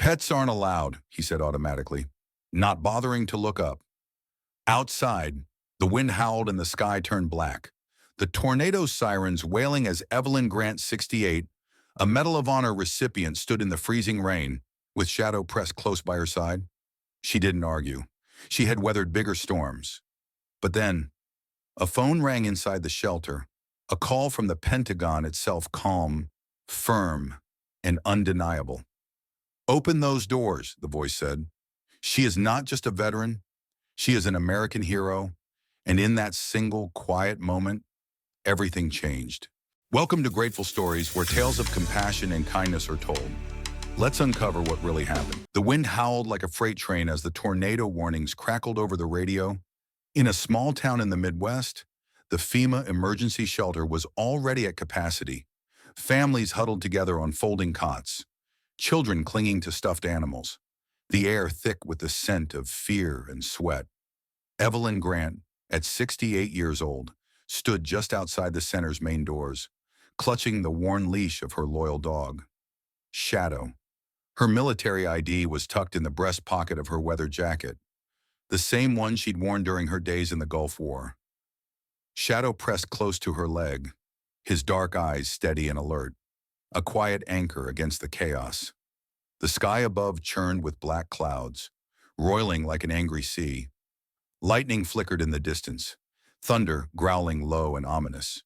Pets aren't allowed, he said automatically, not bothering to look up. Outside, the wind howled and the sky turned black. The tornado sirens wailing as Evelyn Grant, 68, a Medal of Honor recipient, stood in the freezing rain, with Shadow pressed close by her side. She didn't argue. She had weathered bigger storms. But then, a phone rang inside the shelter, a call from the Pentagon, itself calm, firm, and undeniable. "Open those doors," the voice said. "She is not just a veteran. She is an American hero." And in that single, quiet moment, everything changed. Welcome to Grateful Stories, where tales of compassion and kindness are told. Let's uncover what really happened. The wind howled like a freight train as the tornado warnings crackled over the radio. In a small town in the Midwest, the FEMA emergency shelter was already at capacity. Families huddled together on folding cots, children clinging to stuffed animals, the air thick with the scent of fear and sweat. Evelyn Grant, at 68 years old, stood just outside the center's main doors, clutching the worn leash of her loyal dog, Shadow. Her military ID was tucked in the breast pocket of her weather jacket, the same one she'd worn during her days in the Gulf War. Shadow pressed close to her leg, his dark eyes steady and alert, a quiet anchor against the chaos. The sky above churned with black clouds, roiling like an angry sea. Lightning flickered in the distance, thunder growling low and ominous.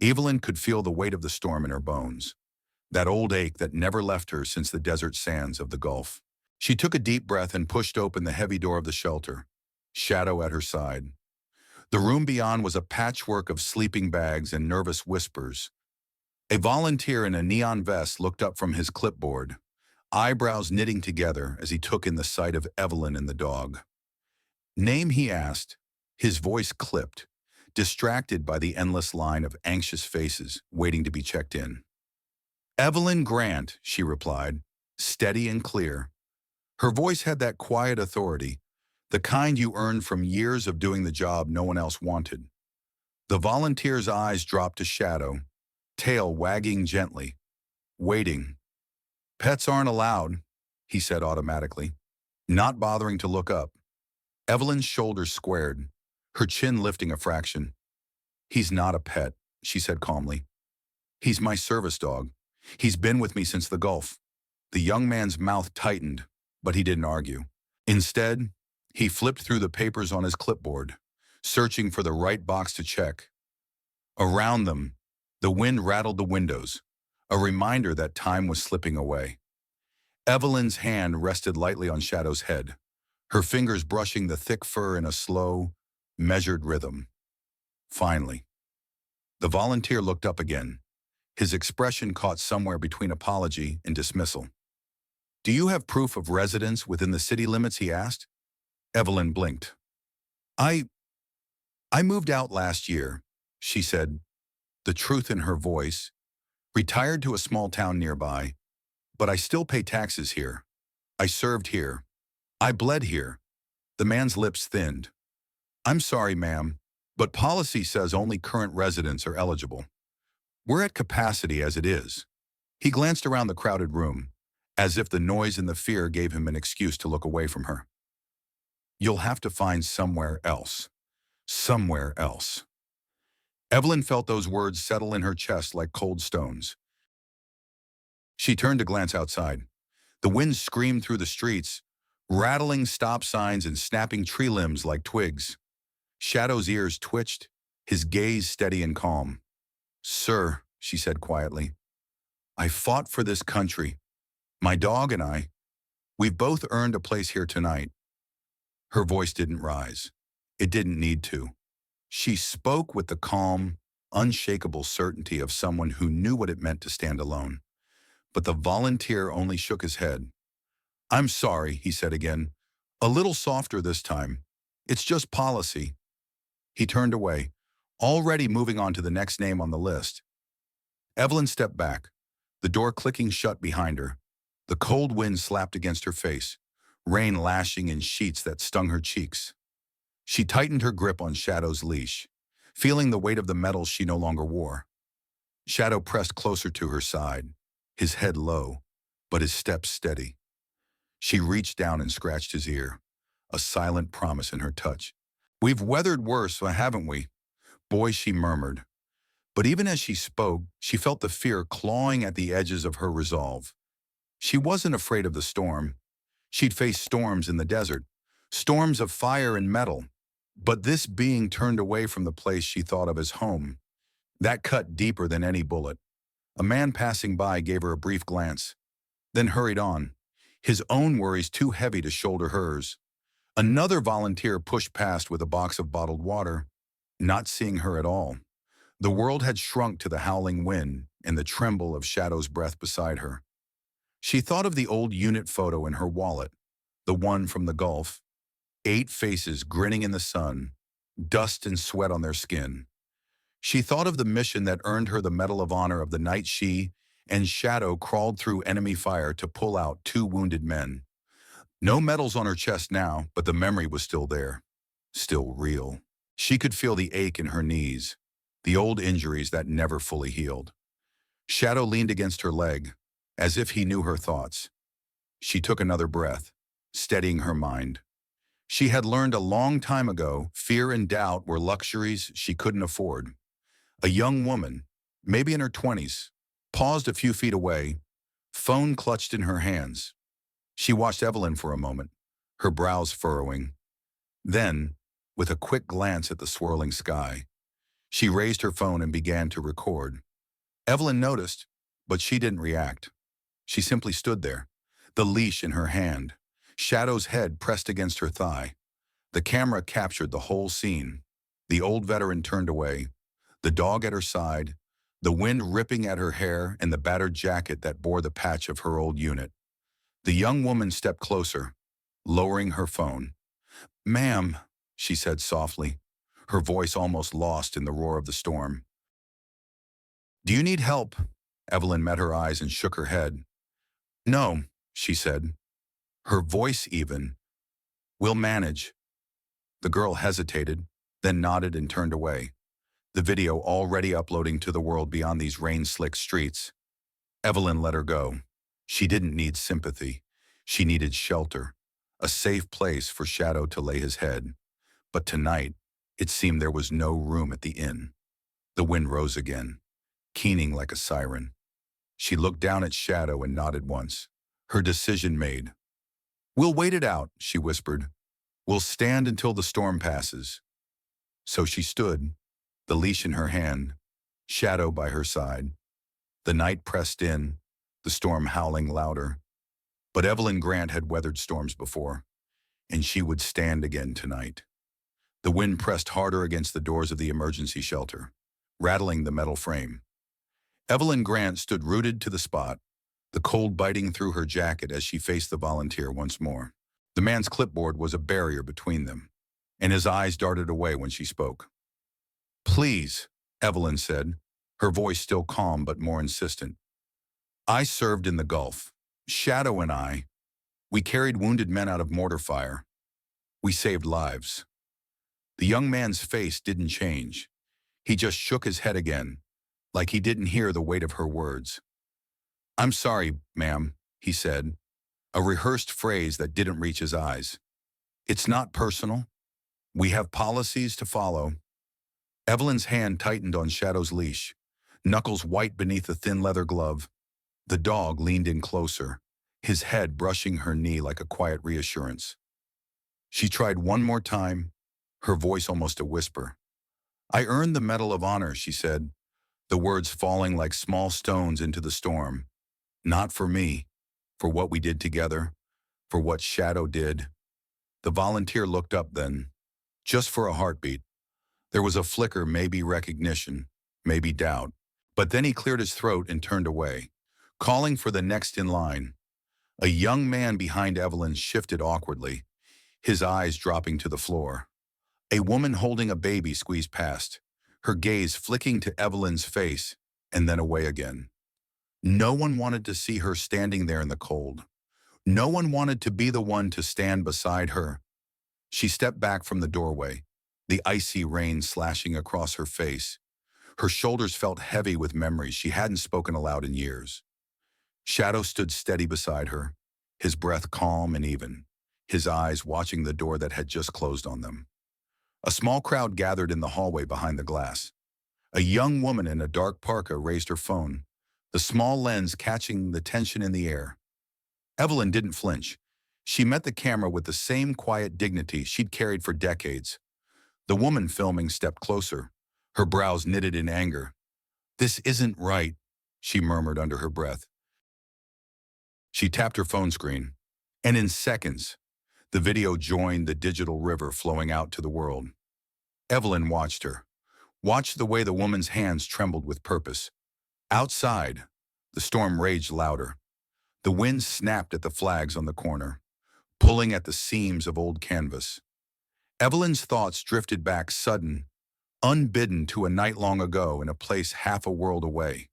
Evelyn could feel the weight of the storm in her bones, that old ache that never left her since the desert sands of the Gulf. She took a deep breath and pushed open the heavy door of the shelter, Shadow at her side. The room beyond was a patchwork of sleeping bags and nervous whispers. A volunteer in a neon vest looked up from his clipboard, eyebrows knitting together as he took in the sight of Evelyn and the dog. "Name?" he asked, his voice clipped, distracted by the endless line of anxious faces waiting to be checked in. "Evelyn Grant," she replied, steady and clear. Her voice had that quiet authority, the kind you earned from years of doing the job no one else wanted. The volunteer's eyes dropped to Shadow, tail wagging gently, waiting. "Pets aren't allowed," he said automatically, not bothering to look up. Evelyn's shoulders squared, her chin lifting a fraction. "He's not a pet," she said calmly. "He's my service dog. He's been with me since the Gulf." The young man's mouth tightened, but he didn't argue. Instead, he flipped through the papers on his clipboard, searching for the right box to check. Around them, the wind rattled the windows, a reminder that time was slipping away. Evelyn's hand rested lightly on Shadow's head, her fingers brushing the thick fur in a slow, measured rhythm. Finally, the volunteer looked up again, his expression caught somewhere between apology and dismissal. "Do you have proof of residence within the city limits?" he asked. Evelyn blinked. I moved out last year," she said, the truth in her voice. "Retired to a small town nearby, but I still pay taxes here. I served here. I bled here." The man's lips thinned. "I'm sorry, ma'am, but policy says only current residents are eligible. We're at capacity as it is." He glanced around the crowded room, as if the noise and the fear gave him an excuse to look away from her. "You'll have to find somewhere else. Somewhere else." Evelyn felt those words settle in her chest like cold stones. She turned to glance outside. The wind screamed through the streets, rattling stop signs and snapping tree limbs like twigs. Shadow's ears twitched, his gaze steady and calm. "Sir," she said quietly, "I fought for this country. My dog and I, we've both earned a place here tonight." Her voice didn't rise. It didn't need to. She spoke with the calm, unshakable certainty of someone who knew what it meant to stand alone. But the volunteer only shook his head. "I'm sorry," he said again, a little softer this time. "It's just policy." He turned away, already moving on to the next name on the list. Evelyn stepped back, the door clicking shut behind her. The cold wind slapped against her face, rain lashing in sheets that stung her cheeks. She tightened her grip on Shadow's leash, feeling the weight of the metals she no longer wore. Shadow pressed closer to her side, his head low, but his steps steady. She reached down and scratched his ear, a silent promise in her touch. "We've weathered worse, haven't we?" "Boy," she murmured. But even as she spoke, she felt the fear clawing at the edges of her resolve. She wasn't afraid of the storm. She'd faced storms in the desert, storms of fire and metal. But this being turned away from the place she thought of as home, that cut deeper than any bullet. A man passing by gave her a brief glance, then hurried on, his own worries too heavy to shoulder hers. Another volunteer pushed past with a box of bottled water, not seeing her at all. The world had shrunk to the howling wind and the tremble of Shadow's breath beside her. She thought of the old unit photo in her wallet, the one from the Gulf. 8 faces grinning in the sun, dust and sweat on their skin. She thought of the mission that earned her the Medal of Honor of the night she and Shadow crawled through enemy fire to pull out 2 wounded men. No medals on her chest now, but the memory was still there, still real. She could feel the ache in her knees, the old injuries that never fully healed. Shadow leaned against her leg, as if he knew her thoughts. She took another breath, steadying her mind. She had learned a long time ago fear and doubt were luxuries she couldn't afford. A young woman, maybe in her 20s, paused a few feet away, phone clutched in her hands. She watched Evelyn for a moment, her brows furrowing. Then, with a quick glance at the swirling sky, she raised her phone and began to record. Evelyn noticed, but she didn't react. She simply stood there, the leash in her hand, Shadow's head pressed against her thigh. The camera captured the whole scene. The old veteran turned away, the dog at her side, the wind ripping at her hair and the battered jacket that bore the patch of her old unit. The young woman stepped closer, lowering her phone. "Ma'am," she said softly, her voice almost lost in the roar of the storm. "Do you need help?" Evelyn met her eyes and shook her head. "No," she said, her voice even. "We'll manage." The girl hesitated, then nodded and turned away, the video already uploading to the world beyond these rain-slicked streets. Evelyn let her go. She didn't need sympathy. She needed shelter, a safe place for Shadow to lay his head. But tonight, it seemed there was no room at the inn. The wind rose again, keening like a siren. She looked down at Shadow and nodded once, her decision made. "We'll wait it out," she whispered. "We'll stand until the storm passes." So she stood, the leash in her hand, Shadow by her side. The night pressed in, the storm howling louder. But Evelyn Grant had weathered storms before, and she would stand again tonight. The wind pressed harder against the doors of the emergency shelter, rattling the metal frame. Evelyn Grant stood rooted to the spot, the cold biting through her jacket as she faced the volunteer once more. The man's clipboard was a barrier between them, and his eyes darted away when she spoke. "Please," Evelyn said, her voice still calm but more insistent. "I served in the Gulf. Shadow and I, we carried wounded men out of mortar fire. We saved lives." The young man's face didn't change. He just shook his head again, like he didn't hear the weight of her words. "I'm sorry, ma'am," he said, a rehearsed phrase that didn't reach his eyes. "It's not personal. We have policies to follow." Evelyn's hand tightened on Shadow's leash, knuckles white beneath a thin leather glove. The dog leaned in closer, his head brushing her knee like a quiet reassurance. She tried one more time, her voice almost a whisper. "I earned the Medal of Honor," she said, the words falling like small stones into the storm. "Not for me, for what we did together, for what Shadow did." The volunteer looked up then, just for a heartbeat. There was a flicker, maybe recognition, maybe doubt. But then he cleared his throat and turned away, calling for the next in line. A young man behind Evelyn shifted awkwardly, his eyes dropping to the floor. A woman holding a baby squeezed past, her gaze flicking to Evelyn's face and then away again. No one wanted to see her standing there in the cold. No one wanted to be the one to stand beside her. She stepped back from the doorway, the icy rain slashing across her face. Her shoulders felt heavy with memories she hadn't spoken aloud in years. Shadow stood steady beside her, his breath calm and even, his eyes watching the door that had just closed on them. A small crowd gathered in the hallway behind the glass. A young woman in a dark parka raised her phone, the small lens catching the tension in the air. Evelyn didn't flinch. She met the camera with the same quiet dignity she'd carried for decades. The woman filming stepped closer, her brows knitted in anger. "This isn't right," she murmured under her breath. She tapped her phone screen, and in seconds, the video joined the digital river flowing out to the world. Evelyn watched her, watched the way the woman's hands trembled with purpose. Outside, the storm raged louder. The wind snapped at the flags on the corner, pulling at the seams of old canvas. Evelyn's thoughts drifted back sudden, unbidden to a night long ago in a place half a world away.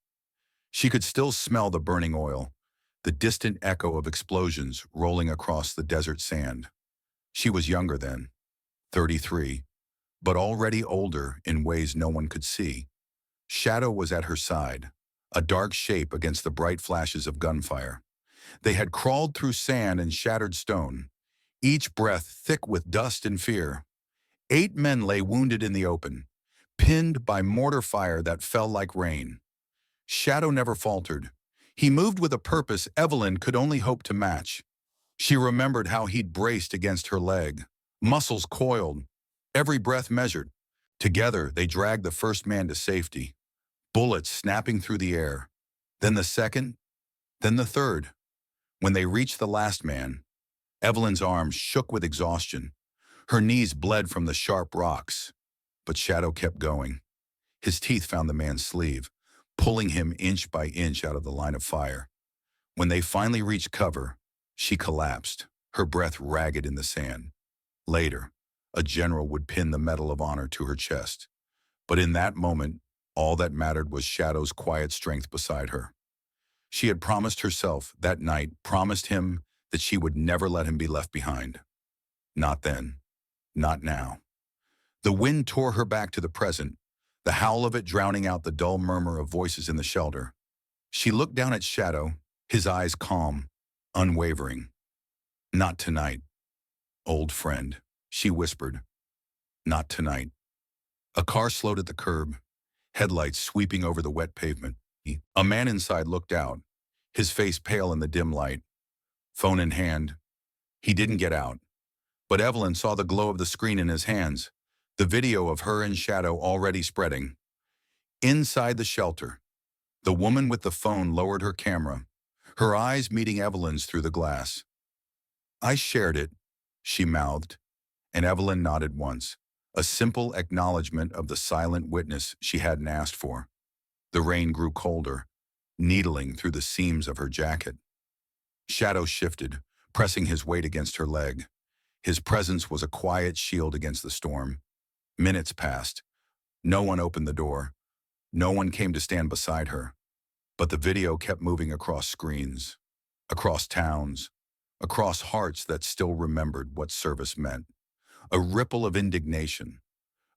She could still smell the burning oil, the distant echo of explosions rolling across the desert sand. She was younger then, 33, but already older in ways no one could see. Shadow was at her side, a dark shape against the bright flashes of gunfire. They had crawled through sand and shattered stone, each breath thick with dust and fear. 8 men lay wounded in the open, pinned by mortar fire that fell like rain. Shadow never faltered. He moved with a purpose Evelyn could only hope to match. She remembered how he'd braced against her leg, muscles coiled, every breath measured. Together, they dragged the first man to safety, bullets snapping through the air. Then the second, then the third. When they reached the last man, Evelyn's arms shook with exhaustion. Her knees bled from the sharp rocks. But Shadow kept going. His teeth found the man's sleeve, pulling him inch by inch out of the line of fire. When they finally reached cover, she collapsed, her breath ragged in the sand. Later, a general would pin the Medal of Honor to her chest. But in that moment, all that mattered was Shadow's quiet strength beside her. She had promised herself that night, promised him that she would never let him be left behind. Not then. Not now. The wind tore her back to the present, the howl of it drowning out the dull murmur of voices in the shelter. She looked down at Shadow, his eyes calm, unwavering. "Not tonight, old friend," she whispered. "Not tonight." A car slowed at the curb, headlights sweeping over the wet pavement. A man inside looked out, his face pale in the dim light, phone in hand. He didn't get out, but Evelyn saw the glow of the screen in his hands, the video of her and Shadow already spreading. Inside the shelter, the woman with the phone lowered her camera, her eyes meeting Evelyn's through the glass. "I shared it," she mouthed, and Evelyn nodded once, a simple acknowledgement of the silent witness she hadn't asked for. The rain grew colder, needling through the seams of her jacket. Shadow shifted, pressing his weight against her leg. His presence was a quiet shield against the storm. Minutes passed. No one opened the door. No one came to stand beside her. But the video kept moving across screens, across towns, across hearts that still remembered what service meant. A ripple of indignation,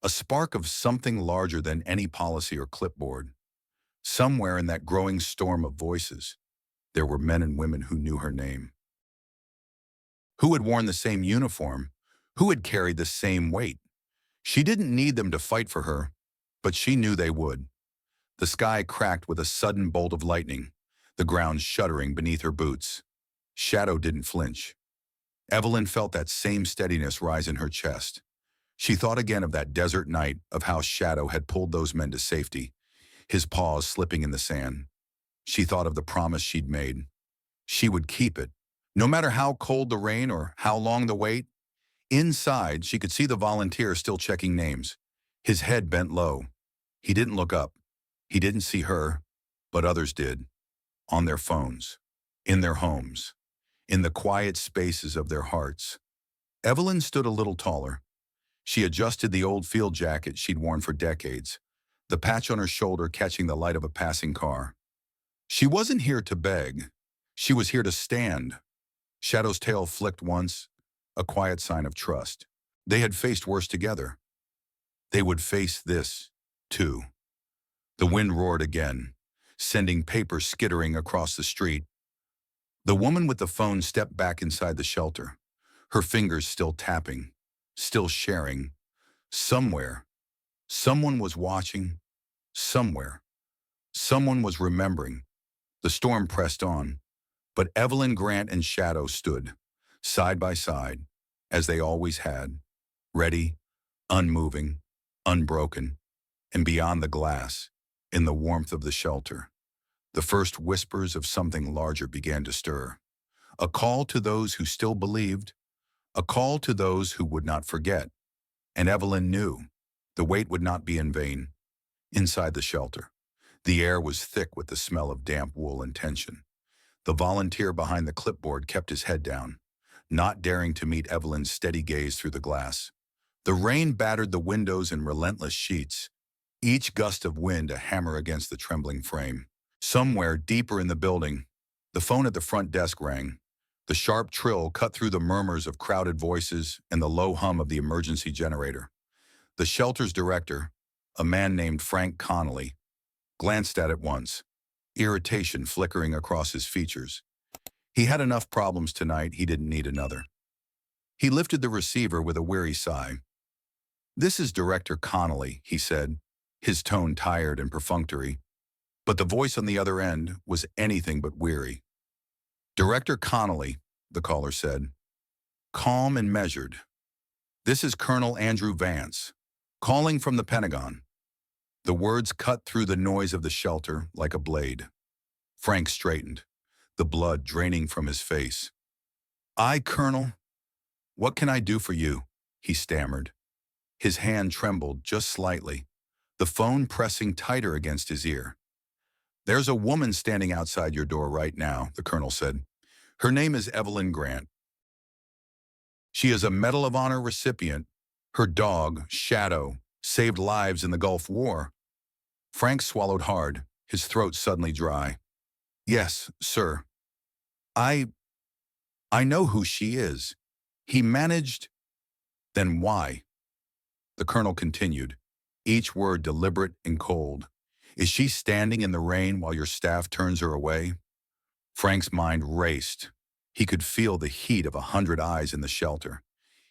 a spark of something larger than any policy or clipboard. Somewhere in that growing storm of voices, there were men and women who knew her name, who had worn the same uniform, who had carried the same weight. She didn't need them to fight for her, but she knew they would. The sky cracked with a sudden bolt of lightning, the ground shuddering beneath her boots. Shadow didn't flinch. Evelyn felt that same steadiness rise in her chest. She thought again of that desert night, of how Shadow had pulled those men to safety, his paws slipping in the sand. She thought of the promise she'd made. She would keep it, no matter how cold the rain or how long the wait. Inside, she could see the volunteer still checking names, his head bent low. He didn't look up. He didn't see her, but others did, on their phones, in their homes, in the quiet spaces of their hearts. Evelyn stood a little taller. She adjusted the old field jacket she'd worn for decades, the patch on her shoulder catching the light of a passing car. She wasn't here to beg. She was here to stand. Shadow's tail flicked once, a quiet sign of trust. They had faced worse together. They would face this, too. The wind roared again, sending paper skittering across the street. The woman with the phone stepped back inside the shelter, her fingers still tapping, still sharing. Somewhere, someone was watching. Somewhere, someone was remembering. The storm pressed on, but Evelyn Grant and Shadow stood, side by side, as they always had, ready, unmoving, unbroken, and beyond the glass, in the warmth of the shelter. The first whispers of something larger began to stir. A call to those who still believed, a call to those who would not forget. And Evelyn knew the wait would not be in vain. Inside the shelter, the air was thick with the smell of damp wool and tension. The volunteer behind the clipboard kept his head down, not daring to meet Evelyn's steady gaze through the glass. The rain battered the windows in relentless sheets, each gust of wind a hammer against the trembling frame. Somewhere deeper in the building, the phone at the front desk rang. The sharp trill cut through the murmurs of crowded voices and the low hum of the emergency generator. The shelter's director, a man named Frank Connolly, glanced at it once, irritation flickering across his features. He had enough problems tonight, he didn't need another. He lifted the receiver with a weary sigh. "This is Director Connolly," he said, his tone tired and perfunctory. But the voice on the other end was anything but weary. "Director Connolly," the caller said, calm and measured. "This is Colonel Andrew Vance, calling from the Pentagon." The words cut through the noise of the shelter like a blade. Frank straightened, the blood draining from his face. Colonel, what can I do for you?" he stammered. His hand trembled just slightly, the phone pressing tighter against his ear. "There's a woman standing outside your door right now," the colonel said. "Her name is Evelyn Grant. She is a Medal of Honor recipient. Her dog, Shadow, saved lives in the Gulf War." Frank swallowed hard, his throat suddenly dry. "Yes, sir. I know who she is." He managed. "Then why?" The colonel continued, each word deliberate and cold. "Is she standing in the rain while your staff turns her away?" Frank's mind raced. He could feel the heat of 100 eyes in the shelter,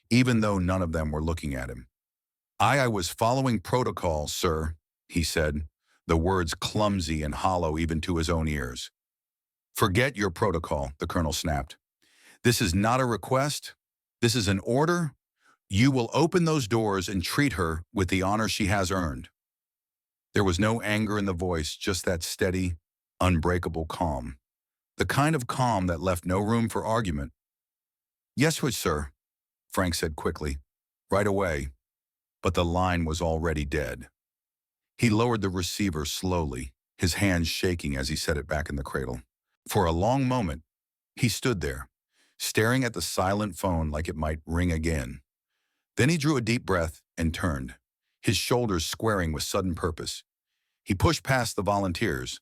even though none of them were looking at him. I was following protocol, sir," he said, the words clumsy and hollow even to his own ears. "Forget your protocol," the colonel snapped. "This is not a request. This is an order. You will open those doors and treat her with the honor she has earned." There was no anger in the voice, just that steady, unbreakable calm. The kind of calm that left no room for argument. "Yes, sir," Frank said quickly. "Right away." But the line was already dead. He lowered the receiver slowly, his hands shaking as he set it back in the cradle. For a long moment, he stood there, staring at the silent phone like it might ring again. Then he drew a deep breath and turned, his shoulders squaring with sudden purpose. He pushed past the volunteers,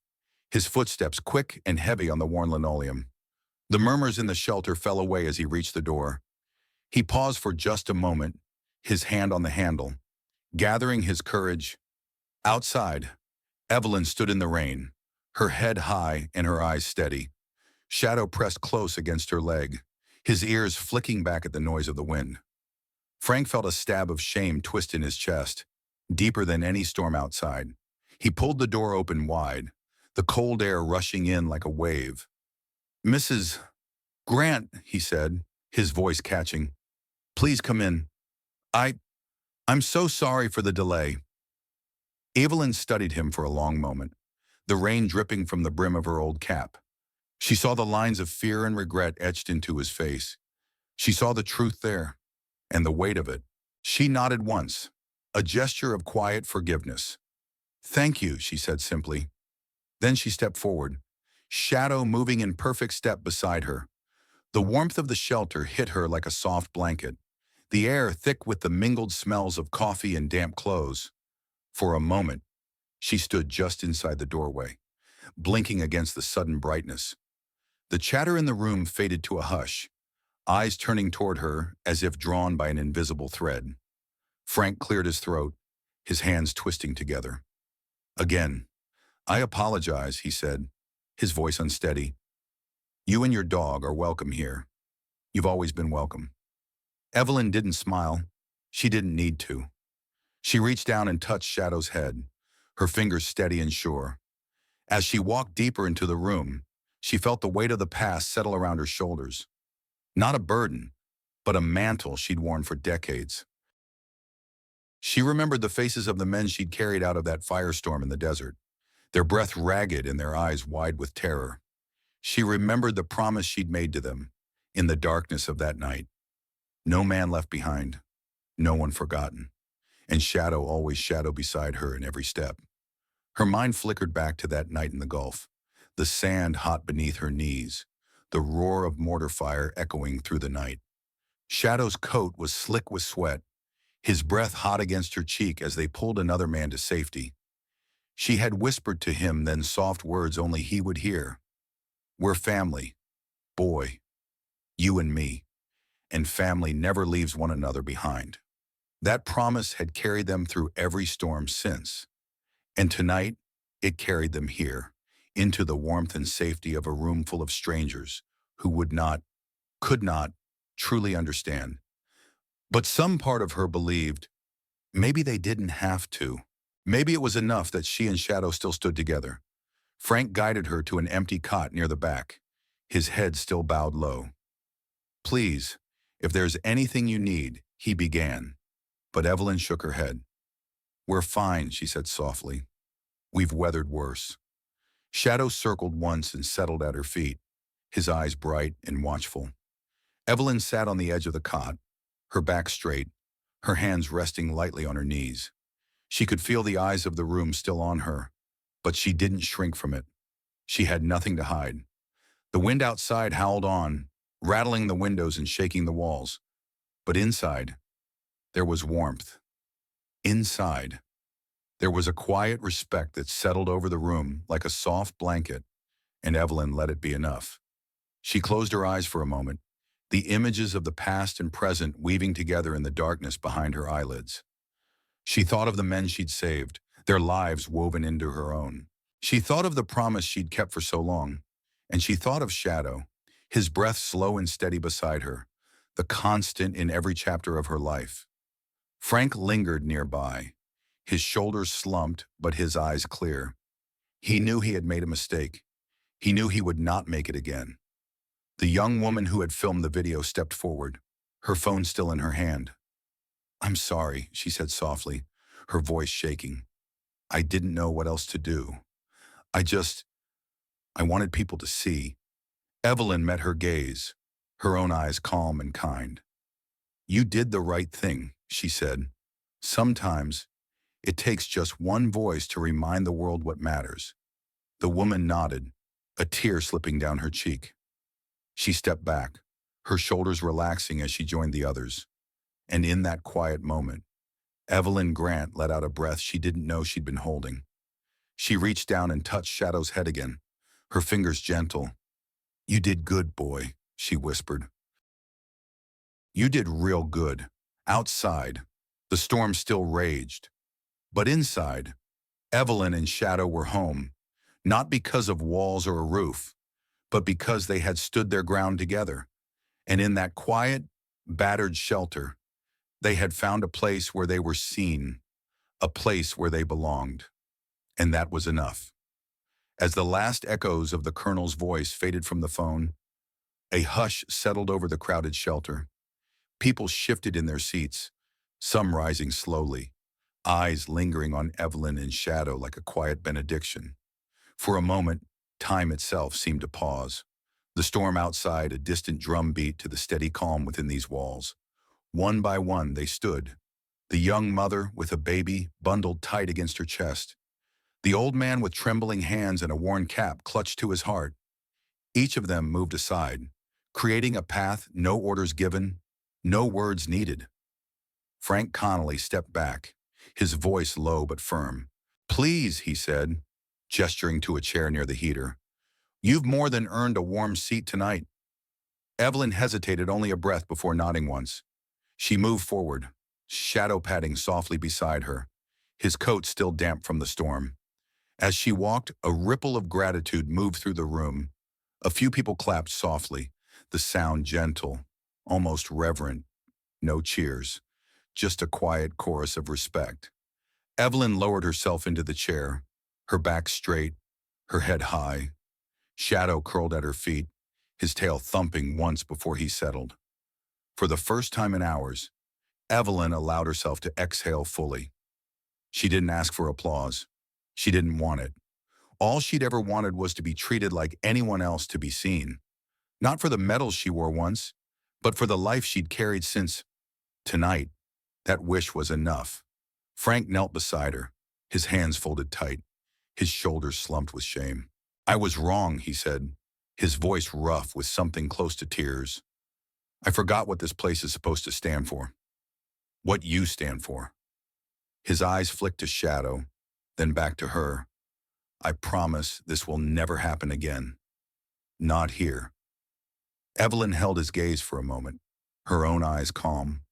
his footsteps quick and heavy on the worn linoleum. The murmurs in the shelter fell away as he reached the door. He paused for just a moment, his hand on the handle, gathering his courage. Outside, Evelyn stood in the rain, her head high and her eyes steady. Shadow pressed close against her leg, his ears flicking back at the noise of the wind. Frank felt a stab of shame twist in his chest, deeper than any storm outside. He pulled the door open wide, the cold air rushing in like a wave. "Mrs. Grant," he said, his voice catching. "Please come in. I'm so sorry for the delay." Evelyn studied him for a long moment, the rain dripping from the brim of her old cap. She saw the lines of fear and regret etched into his face. She saw the truth there, and the weight of it. She nodded once, a gesture of quiet forgiveness. "Thank you," she said simply. Then she stepped forward, Shadow moving in perfect step beside her. The warmth of the shelter hit her like a soft blanket, the air thick with the mingled smells of coffee and damp clothes. For a moment, she stood just inside the doorway, blinking against the sudden brightness. The chatter in the room faded to a hush, eyes turning toward her as if drawn by an invisible thread. Frank cleared his throat, his hands twisting together. "Again, I apologize," he said, his voice unsteady. You and your dog are welcome here. You've always been welcome." Evelyn didn't smile. She didn't need to. She reached down and touched Shadow's head, her fingers steady and sure. As she walked deeper into the room, she felt the weight of the past settle around her shoulders. Not a burden, but a mantle she'd worn for decades. She remembered the faces of the men she'd carried out of that firestorm in the desert, their breath ragged and their eyes wide with terror. She remembered the promise she'd made to them in the darkness of that night. No man left behind, no one forgotten, and Shadow always shadow beside her in every step. Her mind flickered back to that night in the Gulf, the sand hot beneath her knees, the roar of mortar fire echoing through the night. Shadow's coat was slick with sweat, his breath hot against her cheek as they pulled another man to safety. She had whispered to him then soft words only he would hear. "We're family, boy, you and me, and family never leaves one another behind." That promise had carried them through every storm since, and tonight it carried them here, into the warmth and safety of a room full of strangers who would not, could not, truly understand. But some part of her believed maybe they didn't have to. Maybe it was enough that she and Shadow still stood together. Frank guided her to an empty cot near the back, his head still bowed low. "Please, if there's anything you need," he began. But Evelyn shook her head. "We're fine," she said softly. "We've weathered worse." Shadow circled once and settled at her feet, his eyes bright and watchful. Evelyn sat on the edge of the cot, her back straight, her hands resting lightly on her knees. She could feel the eyes of the room still on her, but she didn't shrink from it. She had nothing to hide. The wind outside howled on, rattling the windows and shaking the walls. But inside, there was warmth. Inside, there was a quiet respect that settled over the room like a soft blanket, and Evelyn let it be enough. She closed her eyes for a moment, the images of the past and present weaving together in the darkness behind her eyelids. She thought of the men she'd saved, their lives woven into her own. She thought of the promise she'd kept for so long, and she thought of Shadow, his breath slow and steady beside her, the constant in every chapter of her life. Frank lingered nearby, his shoulders slumped but his eyes clear. He knew he had made a mistake. He knew he would not make it again. The young woman who had filmed the video stepped forward, her phone still in her hand. "I'm sorry," she said softly, her voice shaking. "I didn't know what else to do. I wanted people to see." Evelyn met her gaze, her own eyes calm and kind. "You did the right thing," she said. "Sometimes it takes just one voice to remind the world what matters." The woman nodded, a tear slipping down her cheek. She stepped back, her shoulders relaxing as she joined the others. And in that quiet moment, Evelyn Grant let out a breath she didn't know she'd been holding. She reached down and touched Shadow's head again, her fingers gentle. "You did good, boy," she whispered. "You did real good." Outside, the storm still raged. But inside, Evelyn and Shadow were home, not because of walls or a roof, but because they had stood their ground together. And in that quiet, battered shelter, they had found a place where they were seen, a place where they belonged. And that was enough. As the last echoes of the colonel's voice faded from the phone, a hush settled over the crowded shelter. People shifted in their seats, some rising slowly, eyes lingering on Evelyn and Shadow like a quiet benediction. For a moment, time itself seemed to pause. The storm outside, a distant drum beat to the steady calm within these walls. One by one, they stood. The young mother with a baby bundled tight against her chest. The old man with trembling hands and a worn cap clutched to his heart. Each of them moved aside, creating a path, no orders given, no words needed. Frank Connolly stepped back, his voice low but firm. "Please," he said, gesturing to a chair near the heater. "You've more than earned a warm seat tonight." Evelyn hesitated only a breath before nodding once. She moved forward, Shadow padding softly beside her, his coat still damp from the storm. As she walked, a ripple of gratitude moved through the room, A few people clapped softly, the sound gentle, almost reverent. No cheers, just a quiet chorus of respect. Evelyn lowered herself into the chair, her back straight, her head high. Shadow curled at her feet, his tail thumping once before he settled. For the first time in hours, Evelyn allowed herself to exhale fully. She didn't ask for applause. She didn't want it. All she'd ever wanted was to be treated like anyone else, to be seen. Not for the medals she wore once, but for the life she'd carried since. Tonight, that wish was enough. Frank knelt beside her, his hands folded tight, his shoulders slumped with shame. "I was wrong," he said, his voice rough with something close to tears. "I forgot what this place is supposed to stand for. What you stand for." His eyes flicked to Shadow, then back to her. "I promise this will never happen again. Not here." Evelyn held his gaze for a moment, her own eyes calm,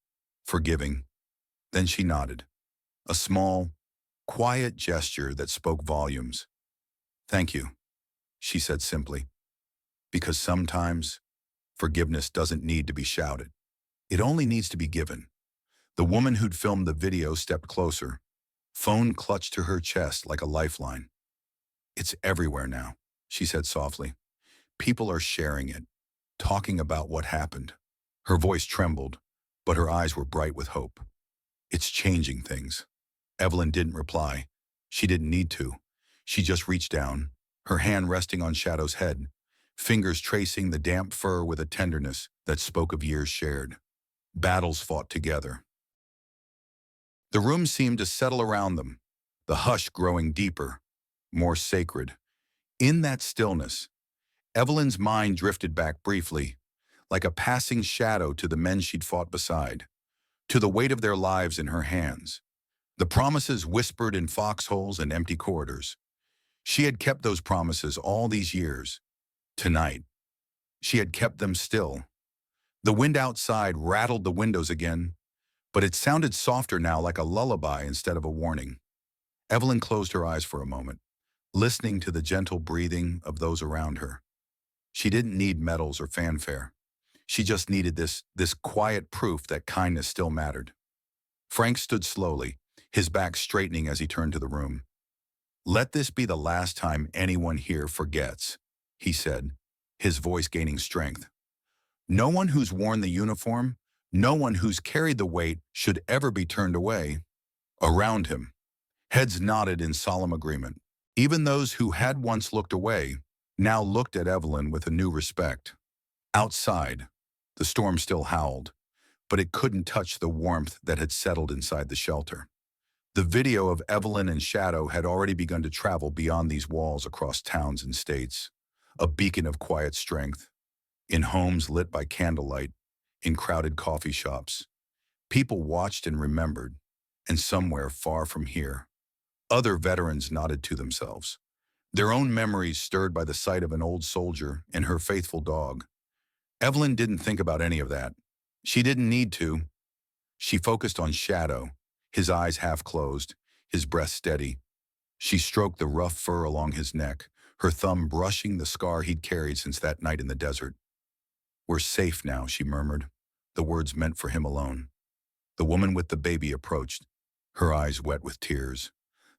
forgiving. Then she nodded. A small, quiet gesture that spoke volumes. "Thank you," she said simply. Because sometimes, forgiveness doesn't need to be shouted. It only needs to be given. The woman who'd filmed the video stepped closer, phone clutched to her chest like a lifeline. "It's everywhere now," she said softly. "People are sharing it, talking about what happened." Her voice trembled, but her eyes were bright with hope. "It's changing things." Evelyn didn't reply. She didn't need to. She just reached down, her hand resting on Shadow's head, fingers tracing the damp fur with a tenderness that spoke of years shared. Battles fought together. The room seemed to settle around them, the hush growing deeper, more sacred. In that stillness, Evelyn's mind drifted back briefly, like a passing shadow, to the men she'd fought beside, to the weight of their lives in her hands, the promises whispered in foxholes and empty corridors. She had kept those promises all these years. Tonight, she had kept them still. The wind outside rattled the windows again, but it sounded softer now, like a lullaby instead of a warning. Evelyn closed her eyes for a moment, listening to the gentle breathing of those around her. She didn't need medals or fanfare. She just needed this quiet proof that kindness still mattered. Frank stood slowly, his back straightening as he turned to the room. "Let this be the last time anyone here forgets," he said, his voice gaining strength. "No one who's worn the uniform, no one who's carried the weight should ever be turned away." Around him, heads nodded in solemn agreement. Even those who had once looked away now looked at Evelyn with a new respect. Outside, the storm still howled, but it couldn't touch the warmth that had settled inside the shelter. The video of Evelyn and Shadow had already begun to travel beyond these walls, across towns and states, a beacon of quiet strength. In homes lit by candlelight, in crowded coffee shops, people watched and remembered, and somewhere far from here, other veterans nodded to themselves, their own memories stirred by the sight of an old soldier and her faithful dog. Evelyn didn't think about any of that. She didn't need to. She focused on Shadow, his eyes half closed, his breath steady. She stroked the rough fur along his neck, her thumb brushing the scar he'd carried since that night in the desert. "We're safe now," she murmured, the words meant for him alone. The woman with the baby approached, her eyes wet with tears.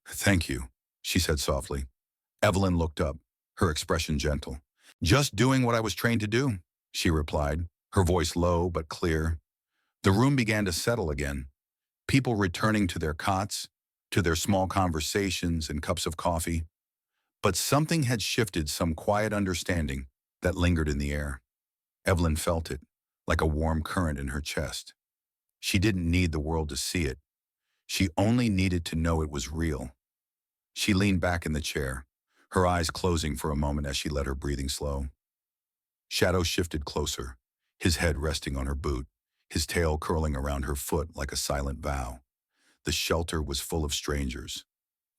"Thank you," she said softly. Evelyn looked up, her expression gentle. "Just doing what I was trained to do," she replied, her voice low but clear. The room began to settle again, people returning to their cots, to their small conversations and cups of coffee. But something had shifted, some quiet understanding that lingered in the air. Evelyn felt it, like a warm current in her chest. She didn't need the world to see it. She only needed to know it was real. She leaned back in the chair, her eyes closing for a moment as she let her breathing slow. Shadow shifted closer, his head resting on her boot, his tail curling around her foot like a silent vow. The shelter was full of strangers,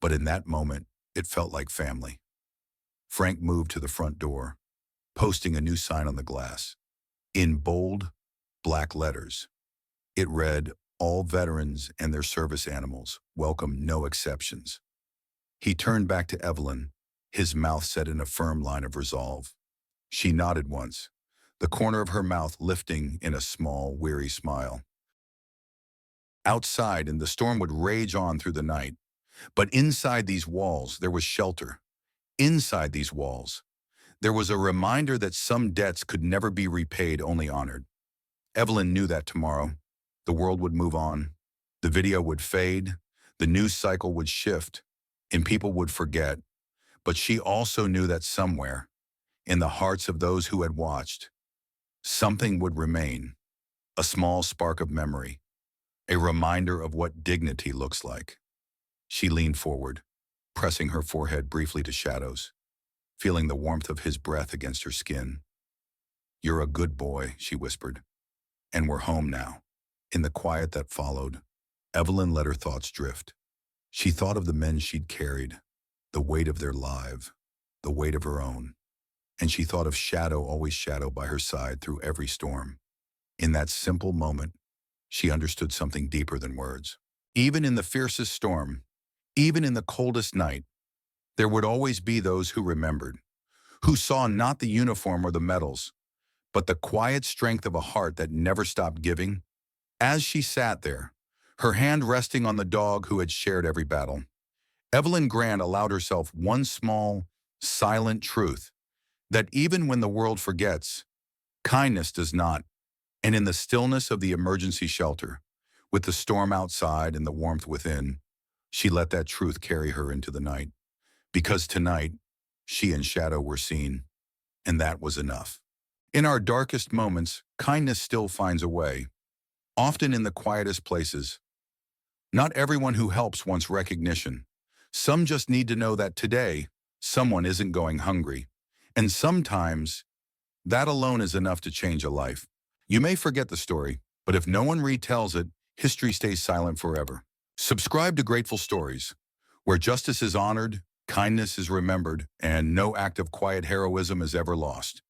but in that moment, it felt like family. Frank moved to the front door, posting a new sign on the glass. In bold, black letters, it read, "All veterans and their service animals, welcome, no exceptions." He turned back to Evelyn, his mouth set in a firm line of resolve. She nodded once, the corner of her mouth lifting in a small, weary smile. Outside, and the storm would rage on through the night. But inside these walls, there was shelter. Inside these walls, there was a reminder that some debts could never be repaid, only honored. Evelyn knew that tomorrow, the world would move on. The video would fade, the news cycle would shift, and people would forget. But she also knew that somewhere, in the hearts of those who had watched, something would remain, a small spark of memory, a reminder of what dignity looks like. She leaned forward, pressing her forehead briefly to shadows, feeling the warmth of his breath against her skin. "You're a good boy," she whispered. "And we're home now." In the quiet that followed, Evelyn let her thoughts drift. She thought of the men she'd carried, the weight of their lives, the weight of her own. And she thought of Shadow, always Shadow by her side through every storm. In that simple moment, she understood something deeper than words. Even in the fiercest storm, even in the coldest night, there would always be those who remembered, who saw not the uniform or the medals, but the quiet strength of a heart that never stopped giving. As she sat there, her hand resting on the dog who had shared every battle, Evelyn Grant allowed herself one small, silent truth, that even when the world forgets, kindness does not. And in the stillness of the emergency shelter, with the storm outside and the warmth within, she let that truth carry her into the night. Because tonight, she and Shadow were seen, and that was enough. In our darkest moments, kindness still finds a way, often in the quietest places. Not everyone who helps wants recognition. Some just need to know that today, someone isn't going hungry. And sometimes, that alone is enough to change a life. You may forget the story, but if no one retells it, history stays silent forever. Subscribe to Grateful Stories, where justice is honored, kindness is remembered, and no act of quiet heroism is ever lost.